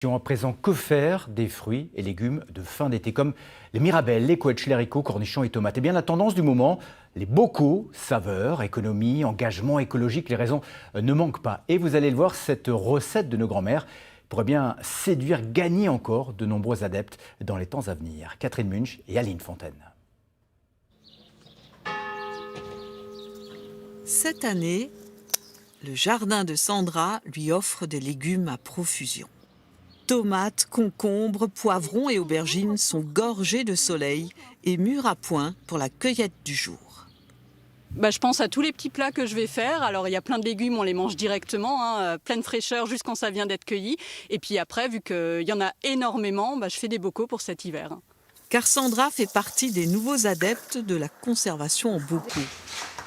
À présent, que faire des fruits et légumes de fin d'été comme les mirabelles, les couettes, les haricots, cornichons et tomates? Eh bien, la tendance du moment, les bocaux, saveurs, économie, engagement écologique, les raisons ne manquent pas. Et vous allez le voir, cette recette de nos grands-mères pourrait bien séduire, gagner encore de nombreux adeptes dans les temps à venir. Catherine Munch et Aline Fontaine. Cette année, le jardin de Sandra lui offre des légumes à profusion. Tomates, concombres, poivrons et aubergines sont gorgés de soleil et mûrs à point pour la cueillette du jour. Je pense à tous les petits plats que je vais faire. Alors il y a plein de légumes, on les mange directement, pleine fraîcheur juste quand ça vient d'être cueilli. Et puis après, vu qu'il y en a énormément, je fais des bocaux pour cet hiver. Car Sandra fait partie des nouveaux adeptes de la conservation en bocaux.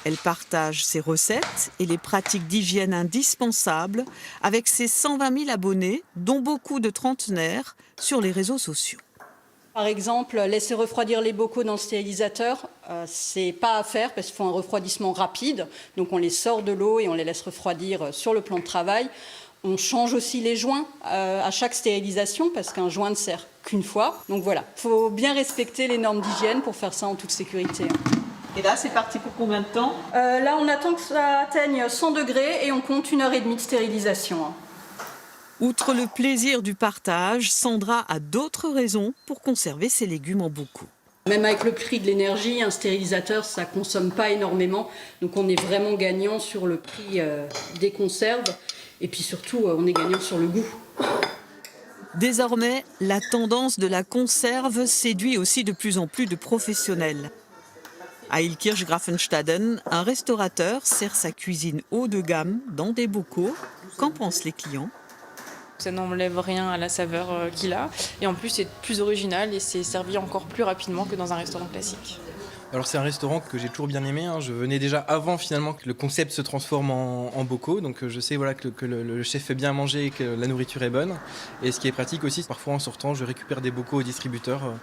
Elle partage ses recettes et les pratiques d'hygiène indispensables avec ses 120 000 abonnés, dont beaucoup de trentenaires, sur les réseaux sociaux. Par exemple, laisser refroidir les bocaux dans le stérilisateur, c'est pas à faire parce qu'il faut un refroidissement rapide. Donc on les sort de l'eau et on les laisse refroidir sur le plan de travail. On change aussi les joints à chaque stérilisation parce qu'un joint ne sert qu'une fois. Donc voilà, il faut bien respecter les normes d'hygiène pour faire ça en toute sécurité. Et là, c'est parti pour combien de temps? Là, on attend que ça atteigne 100 degrés et on compte 1h30 de stérilisation. Outre le plaisir du partage, Sandra a d'autres raisons pour conserver ses légumes en bocaux. Même avec le prix de l'énergie, un stérilisateur, ça ne consomme pas énormément. Donc on est vraiment gagnant sur le prix des conserves. Et puis surtout, on est gagnant sur le goût. Désormais, la tendance de la conserve séduit aussi de plus en plus de professionnels. À Illkirch-Grafenstaden, un restaurateur sert sa cuisine haut de gamme dans des bocaux. Qu'en pensent les clients? Ça n'enlève rien à la saveur qu'il a. Et en plus, c'est plus original et c'est servi encore plus rapidement que dans un restaurant classique. Alors c'est un restaurant que j'ai toujours bien aimé. Je venais déjà avant finalement que le concept se transforme en bocaux. Donc je sais que le chef fait bien manger et que la nourriture est bonne. Et ce qui est pratique aussi, parfois en sortant, je récupère des bocaux au distributeur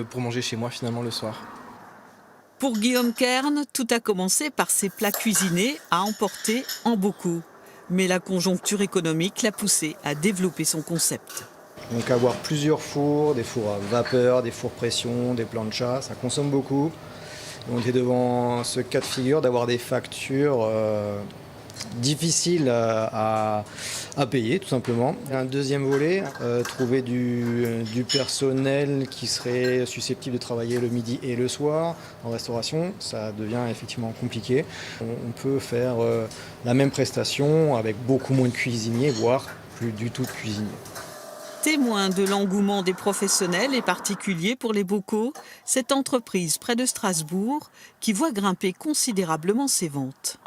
pour manger chez moi finalement le soir. Pour Guillaume Kern, tout a commencé par ses plats cuisinés à emporter en bocaux. Mais la conjoncture économique l'a poussé à développer son concept. Donc avoir plusieurs fours, des fours à vapeur, des fours pression, des planchas, ça consomme beaucoup. On est devant ce cas de figure d'avoir des factures difficiles à payer tout simplement. Un deuxième volet, trouver du personnel qui serait susceptible de travailler le midi et le soir en restauration, ça devient effectivement compliqué. On peut faire la même prestation avec beaucoup moins de cuisiniers, voire plus du tout de cuisiniers. Témoin de l'engouement des professionnels et particuliers pour les bocaux, cette entreprise près de Strasbourg qui voit grimper considérablement ses ventes.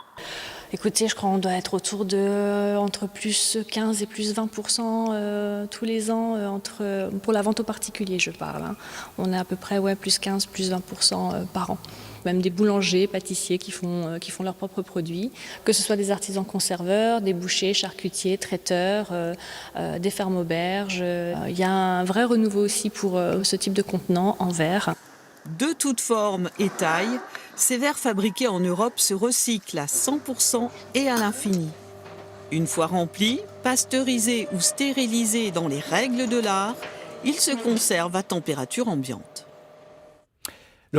Écoutez, je crois qu'on doit être autour de entre plus 15 et plus 20% tous les ans pour la vente aux particuliers, je parle. On est à peu près plus 15, plus 20% par an. Même des boulangers, pâtissiers qui font leurs propres produits, que ce soit des artisans conserveurs, des bouchers, charcutiers, traiteurs, des fermes auberges. Il y a un vrai renouveau aussi pour ce type de contenants en verre. De toutes formes et tailles, ces verres fabriqués en Europe se recyclent à 100% et à l'infini. Une fois remplis, pasteurisés ou stérilisés dans les règles de l'art, ils se conservent à température ambiante.